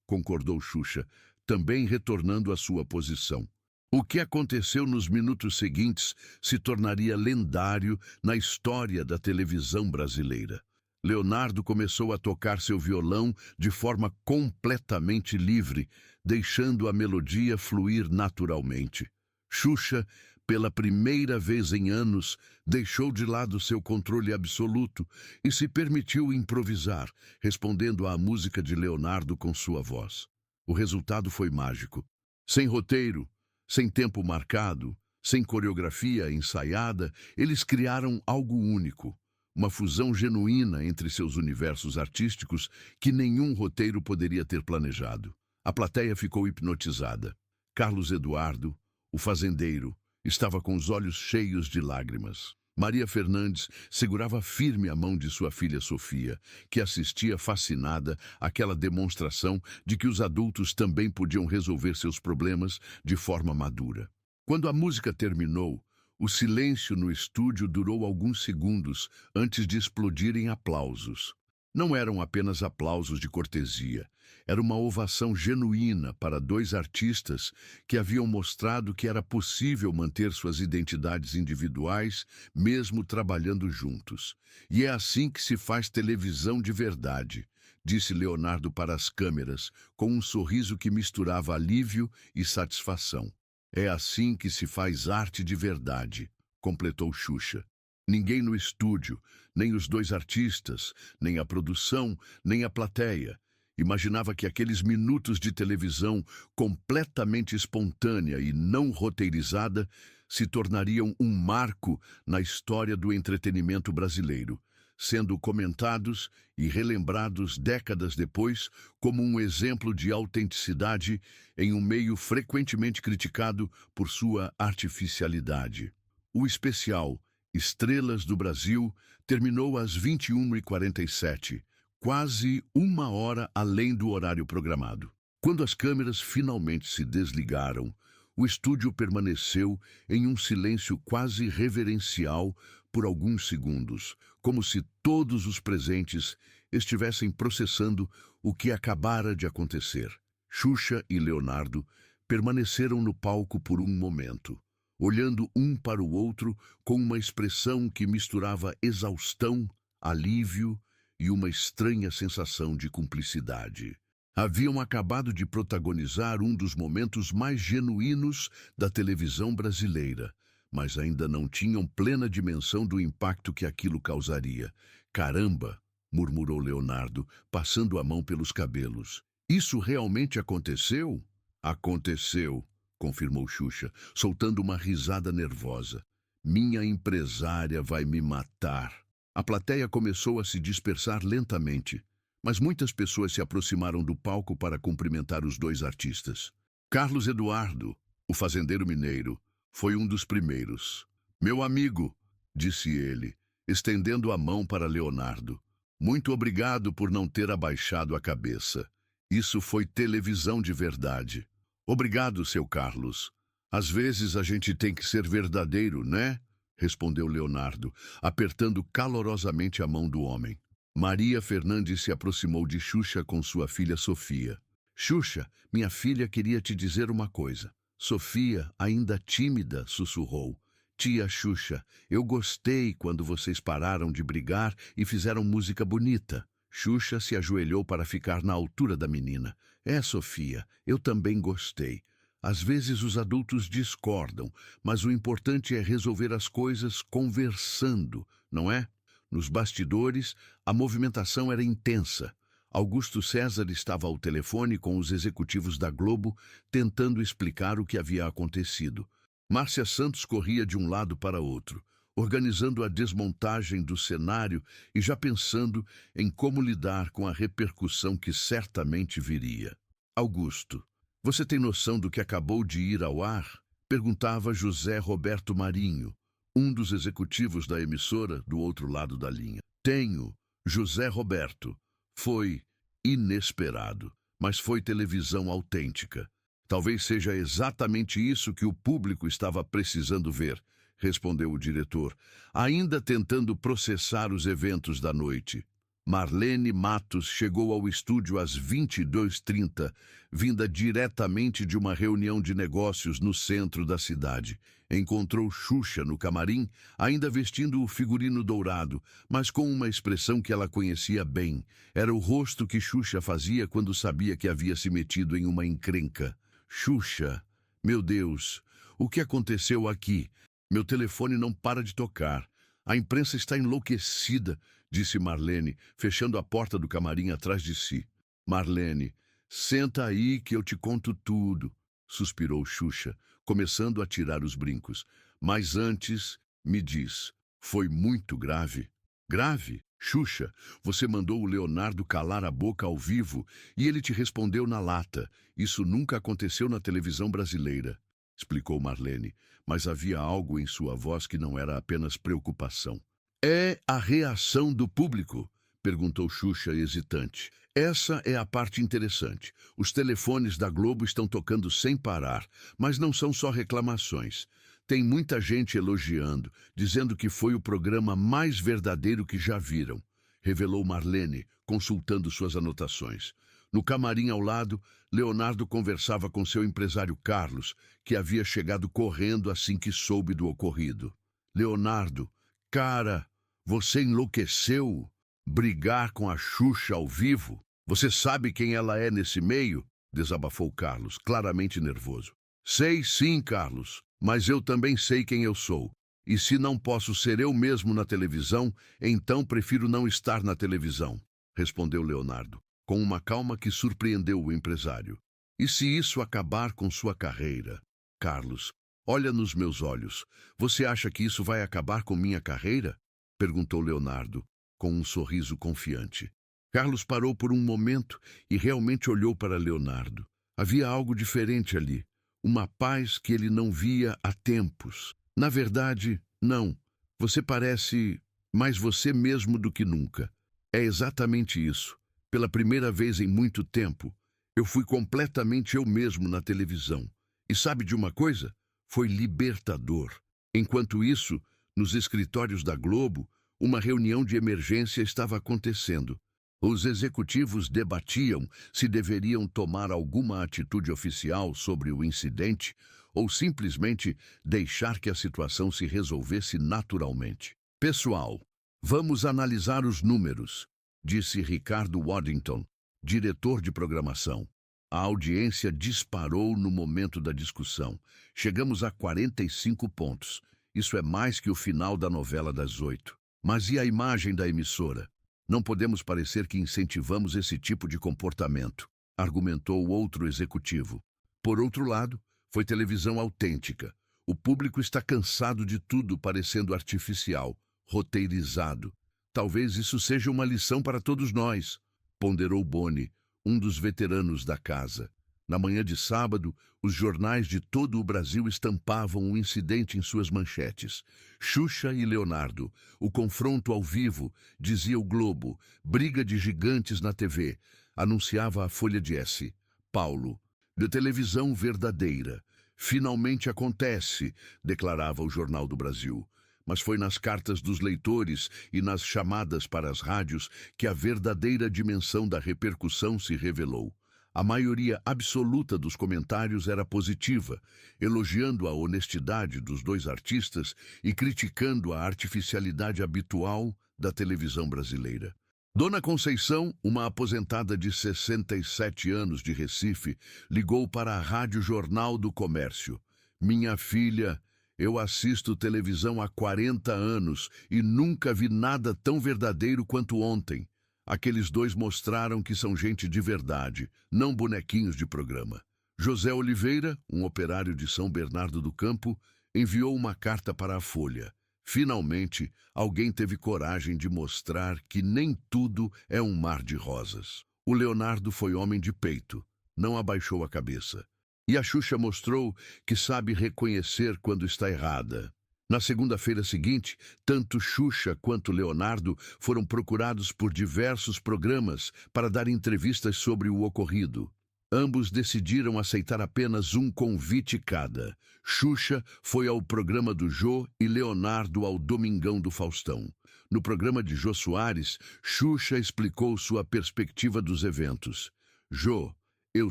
concordou Xuxa, também retornando à sua posição. O que aconteceu nos minutos seguintes se tornaria lendário na história da televisão brasileira. Leonardo começou a tocar seu violão de forma completamente livre, deixando a melodia fluir naturalmente. Xuxa, pela primeira vez em anos, deixou de lado seu controle absoluto e se permitiu improvisar, respondendo à música de Leonardo com sua voz. O resultado foi mágico. Sem roteiro, sem tempo marcado, sem coreografia ensaiada, eles criaram algo único, uma fusão genuína entre seus universos artísticos que nenhum roteiro poderia ter planejado. A plateia ficou hipnotizada. Carlos Eduardo, o fazendeiro, estava com os olhos cheios de lágrimas. Maria Fernandes segurava firme a mão de sua filha Sofia, que assistia fascinada àquela demonstração de que os adultos também podiam resolver seus problemas de forma madura. Quando a música terminou, o silêncio no estúdio durou alguns segundos antes de explodir em aplausos. Não eram apenas aplausos de cortesia. Era uma ovação genuína para dois artistas que haviam mostrado que era possível manter suas identidades individuais, mesmo trabalhando juntos. E é assim que se faz televisão de verdade, disse Leonardo para as câmeras, com um sorriso que misturava alívio e satisfação. É assim que se faz arte de verdade, completou Xuxa. Ninguém no estúdio, nem os dois artistas, nem a produção, nem a plateia imaginava que aqueles minutos de televisão completamente espontânea e não roteirizada se tornariam um marco na história do entretenimento brasileiro, sendo comentados e relembrados décadas depois como um exemplo de autenticidade em um meio frequentemente criticado por sua artificialidade. O especial Estrelas do Brasil terminou às 21h47, quase uma hora além do horário programado. Quando as câmeras finalmente se desligaram, o estúdio permaneceu em um silêncio quase reverencial por alguns segundos, como se todos os presentes estivessem processando o que acabara de acontecer. Xuxa e Leonardo permaneceram no palco por um momento, olhando um para o outro com uma expressão que misturava exaustão, alívio e uma estranha sensação de cumplicidade. Haviam acabado de protagonizar um dos momentos mais genuínos da televisão brasileira, mas ainda não tinham plena dimensão do impacto que aquilo causaria. Caramba, murmurou Leonardo, passando a mão pelos cabelos. Isso realmente aconteceu? Aconteceu, confirmou Xuxa, soltando uma risada nervosa. Minha empresária vai me matar. A plateia começou a se dispersar lentamente, mas muitas pessoas se aproximaram do palco para cumprimentar os dois artistas. Carlos Eduardo, o fazendeiro mineiro, foi um dos primeiros. Meu amigo, disse ele, estendendo a mão para Leonardo. Muito obrigado por não ter abaixado a cabeça. Isso foi televisão de verdade. Obrigado, seu Carlos. Às vezes a gente tem que ser verdadeiro, né? Respondeu Leonardo, apertando calorosamente a mão do homem. Maria Fernandes se aproximou de Xuxa com sua filha Sofia. Xuxa, minha filha queria te dizer uma coisa. Sofia, ainda tímida, sussurrou. Tia Xuxa, eu gostei quando vocês pararam de brigar e fizeram música bonita. Xuxa se ajoelhou para ficar na altura da menina. Sofia, eu também gostei. Às vezes os adultos discordam, mas o importante é resolver as coisas conversando, não é? Nos bastidores, a movimentação era intensa. Augusto César estava ao telefone com os executivos da Globo, tentando explicar o que havia acontecido. Márcia Santos corria de um lado para outro, organizando a desmontagem do cenário e já pensando em como lidar com a repercussão que certamente viria. Augusto, você tem noção do que acabou de ir ao ar? Perguntava José Roberto Marinho, um dos executivos da emissora do outro lado da linha. Tenho, José Roberto. Foi inesperado, mas foi televisão autêntica. Talvez seja exatamente isso que o público estava precisando ver, respondeu o diretor, ainda tentando processar os eventos da noite. Marlene Matos chegou ao estúdio às 22h30, vinda diretamente de uma reunião de negócios no centro da cidade. Encontrou Xuxa no camarim, ainda vestindo o figurino dourado, mas com uma expressão que ela conhecia bem. Era o rosto que Xuxa fazia quando sabia que havia se metido em uma encrenca. Xuxa, meu Deus, o que aconteceu aqui? Meu telefone não para de tocar. A imprensa está enlouquecida, disse Marlene, fechando a porta do camarim atrás de si. Marlene, senta aí que eu te conto tudo, suspirou Xuxa, começando a tirar os brincos. Mas antes, me diz, foi muito grave? Grave? Xuxa, você mandou o Leonardo calar a boca ao vivo e ele te respondeu na lata. Isso nunca aconteceu na televisão brasileira, explicou Marlene, mas havia algo em sua voz que não era apenas preocupação. É a reação do público? Perguntou Xuxa hesitante. Essa é a parte interessante. Os telefones da Globo estão tocando sem parar, mas não são só reclamações. Tem muita gente elogiando, dizendo que foi o programa mais verdadeiro que já viram, revelou Marlene, consultando suas anotações. No camarim ao lado, Leonardo conversava com seu empresário Carlos, que havia chegado correndo assim que soube do ocorrido. Leonardo, cara, você enlouqueceu? Brigar com a Xuxa ao vivo? Você sabe quem ela é nesse meio? Desabafou Carlos, claramente nervoso. Sei sim, Carlos, mas eu também sei quem eu sou. E se não posso ser eu mesmo na televisão, então prefiro não estar na televisão, respondeu Leonardo, com uma calma que surpreendeu o empresário. E se isso acabar com sua carreira? Carlos, olha nos meus olhos. Você acha que isso vai acabar com minha carreira? Perguntou Leonardo, com um sorriso confiante. Carlos parou por um momento e realmente olhou para Leonardo. Havia algo diferente ali, uma paz que ele não via há tempos. Na verdade, não. Você parece mais você mesmo do que nunca. É exatamente isso. Pela primeira vez em muito tempo, eu fui completamente eu mesmo na televisão. E sabe de uma coisa? Foi libertador. Enquanto isso, nos escritórios da Globo, uma reunião de emergência estava acontecendo. Os executivos debatiam se deveriam tomar alguma atitude oficial sobre o incidente ou simplesmente deixar que a situação se resolvesse naturalmente. Pessoal, vamos analisar os números, disse Ricardo Waddington, diretor de programação. A audiência disparou no momento da discussão. Chegamos a 45 pontos. Isso é mais que o final da novela das 8. Mas e a imagem da emissora? Não podemos parecer que incentivamos esse tipo de comportamento, argumentou outro executivo. Por outro lado, foi televisão autêntica. O público está cansado de tudo parecendo artificial, roteirizado. Talvez isso seja uma lição para todos nós, ponderou Boni, um dos veteranos da casa. Na manhã de sábado, os jornais de todo o Brasil estampavam o incidente em suas manchetes. Xuxa e Leonardo, o confronto ao vivo, dizia o Globo, briga de gigantes na TV, anunciava a Folha de S. Paulo, de televisão verdadeira. Finalmente acontece, declarava o Jornal do Brasil. Mas foi nas cartas dos leitores e nas chamadas para as rádios que a verdadeira dimensão da repercussão se revelou. A maioria absoluta dos comentários era positiva, elogiando a honestidade dos dois artistas e criticando a artificialidade habitual da televisão brasileira. Dona Conceição, uma aposentada de 67 anos de Recife, ligou para a Rádio Jornal do Comércio. Minha filha, eu assisto televisão há 40 anos e nunca vi nada tão verdadeiro quanto ontem. Aqueles dois mostraram que são gente de verdade, não bonequinhos de programa. José Oliveira, um operário de São Bernardo do Campo, enviou uma carta para a Folha. Finalmente, alguém teve coragem de mostrar que nem tudo é um mar de rosas. O Leonardo foi homem de peito, não abaixou a cabeça. E a Xuxa mostrou que sabe reconhecer quando está errada. Na segunda-feira seguinte, tanto Xuxa quanto Leonardo foram procurados por diversos programas para dar entrevistas sobre o ocorrido. Ambos decidiram aceitar apenas um convite cada. Xuxa foi ao programa do Jô e Leonardo ao Domingão do Faustão. No programa de Jô Soares, Xuxa explicou sua perspectiva dos eventos. Jô, eu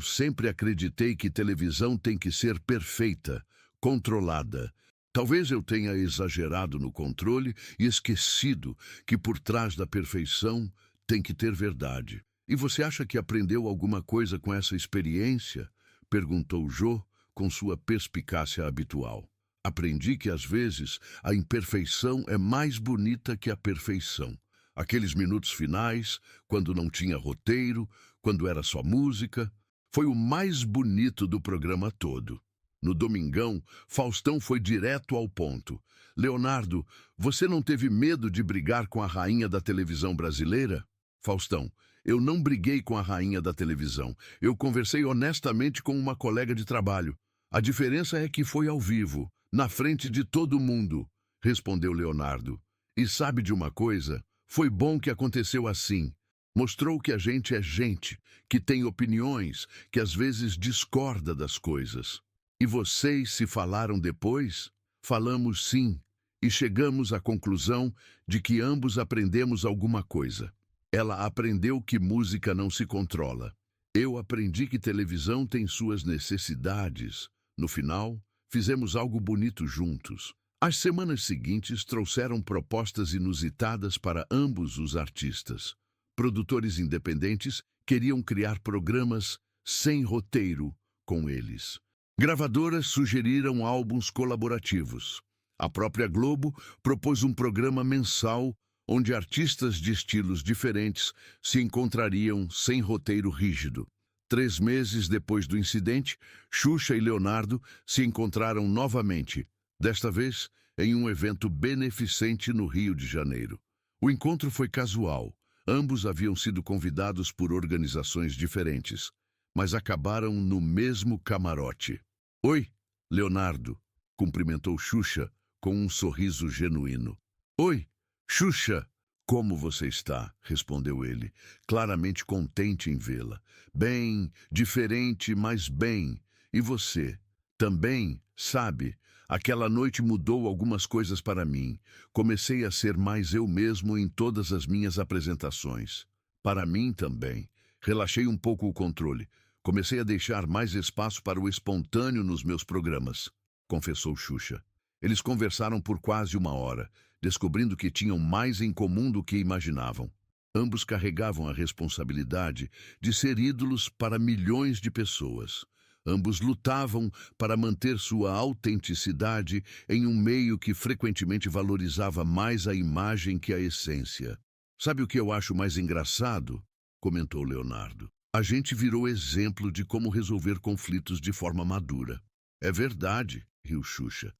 sempre acreditei que televisão tem que ser perfeita, controlada. Talvez eu tenha exagerado no controle e esquecido que por trás da perfeição tem que ter verdade. E você acha que aprendeu alguma coisa com essa experiência? Perguntou Jô com sua perspicácia habitual. Aprendi que às vezes a imperfeição é mais bonita que a perfeição. Aqueles minutos finais, quando não tinha roteiro, quando era só música, foi o mais bonito do programa todo. No Domingão, Faustão foi direto ao ponto. Leonardo, você não teve medo de brigar com a rainha da televisão brasileira? Faustão, eu não briguei com a rainha da televisão. Eu conversei honestamente com uma colega de trabalho. A diferença é que foi ao vivo, na frente de todo mundo, respondeu Leonardo. E sabe de uma coisa? Foi bom que aconteceu assim. Mostrou que a gente é gente, que tem opiniões, que às vezes discorda das coisas. E vocês se falaram depois? Falamos sim, e chegamos à conclusão de que ambos aprendemos alguma coisa. Ela aprendeu que música não se controla. Eu aprendi que televisão tem suas necessidades. No final, fizemos algo bonito juntos. As semanas seguintes trouxeram propostas inusitadas para ambos os artistas. Produtores independentes queriam criar programas sem roteiro com eles. Gravadoras sugeriram álbuns colaborativos. A própria Globo propôs um programa mensal onde artistas de estilos diferentes se encontrariam sem roteiro rígido. 3 meses depois do incidente, Xuxa e Leonardo se encontraram novamente, desta vez em um evento beneficente no Rio de Janeiro. O encontro foi casual. Ambos haviam sido convidados por organizações diferentes, mas acabaram no mesmo camarote. Oi, Leonardo, cumprimentou Xuxa com um sorriso genuíno. Oi, Xuxa, como você está? Respondeu ele, claramente contente em vê-la. Bem, diferente, mas bem. E você? Também, sabe, aquela noite mudou algumas coisas para mim. Comecei a ser mais eu mesmo em todas as minhas apresentações. Para mim também. Relaxei um pouco o controle. Comecei a deixar mais espaço para o espontâneo nos meus programas, confessou Xuxa. Eles conversaram por quase 1 hora, descobrindo que tinham mais em comum do que imaginavam. Ambos carregavam a responsabilidade de ser ídolos para milhões de pessoas. Ambos lutavam para manter sua autenticidade em um meio que frequentemente valorizava mais a imagem que a essência. Sabe o que eu acho mais engraçado? Comentou Leonardo. A gente virou exemplo de como resolver conflitos de forma madura. É verdade, riu Xuxa.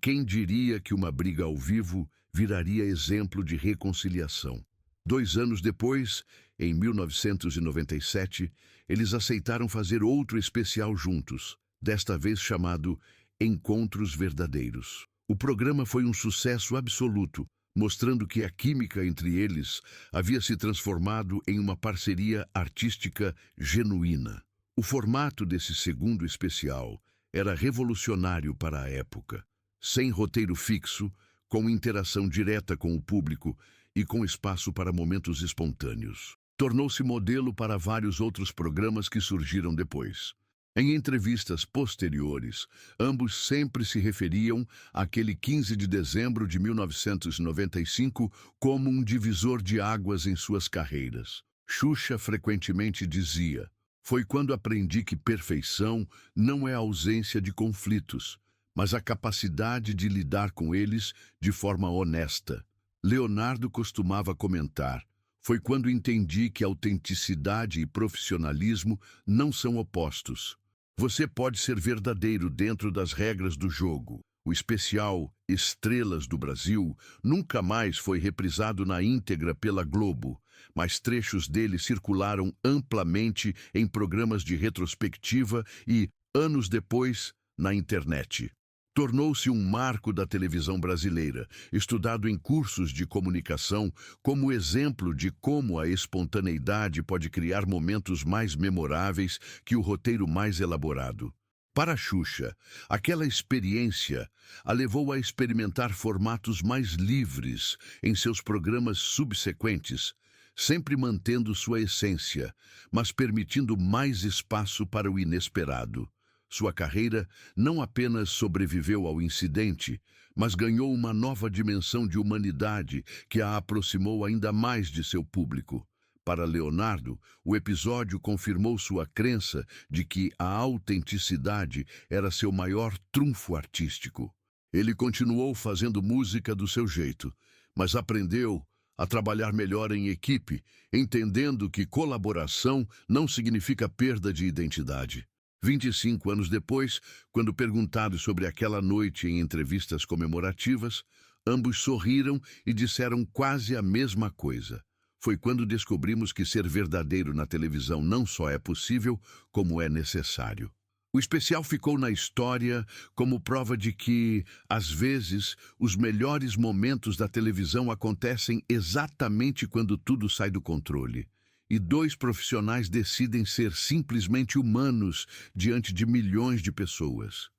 Quem diria que uma briga ao vivo viraria exemplo de reconciliação? 2 anos depois, em 1997, eles aceitaram fazer outro especial juntos, desta vez chamado Encontros Verdadeiros. O programa foi um sucesso absoluto, mostrando que a química entre eles havia se transformado em uma parceria artística genuína. O formato desse segundo especial era revolucionário para a época. Sem roteiro fixo, com interação direta com o público e com espaço para momentos espontâneos. Tornou-se modelo para vários outros programas que surgiram depois. Em entrevistas posteriores, ambos sempre se referiam àquele 15 de dezembro de 1995 como um divisor de águas em suas carreiras. Xuxa frequentemente dizia: "Foi quando aprendi que perfeição não é a ausência de conflitos, mas a capacidade de lidar com eles de forma honesta." Leonardo costumava comentar: "Foi quando entendi que autenticidade e profissionalismo não são opostos. Você pode ser verdadeiro dentro das regras do jogo." O especial Estrelas do Brasil nunca mais foi reprisado na íntegra pela Globo, mas trechos dele circularam amplamente em programas de retrospectiva e, anos depois, na internet. Tornou-se um marco da televisão brasileira, estudado em cursos de comunicação como exemplo de como a espontaneidade pode criar momentos mais memoráveis que o roteiro mais elaborado. Para Xuxa, aquela experiência a levou a experimentar formatos mais livres em seus programas subsequentes, sempre mantendo sua essência, mas permitindo mais espaço para o inesperado. Sua carreira não apenas sobreviveu ao incidente, mas ganhou uma nova dimensão de humanidade que a aproximou ainda mais de seu público. Para Leonardo, o episódio confirmou sua crença de que a autenticidade era seu maior trunfo artístico. Ele continuou fazendo música do seu jeito, mas aprendeu a trabalhar melhor em equipe, entendendo que colaboração não significa perda de identidade. 25 anos depois, quando perguntados sobre aquela noite em entrevistas comemorativas, ambos sorriram e disseram quase a mesma coisa. Foi quando descobrimos que ser verdadeiro na televisão não só é possível, como é necessário. O especial ficou na história como prova de que, às vezes, os melhores momentos da televisão acontecem exatamente quando tudo sai do controle. E dois profissionais decidem ser simplesmente humanos diante de milhões de pessoas.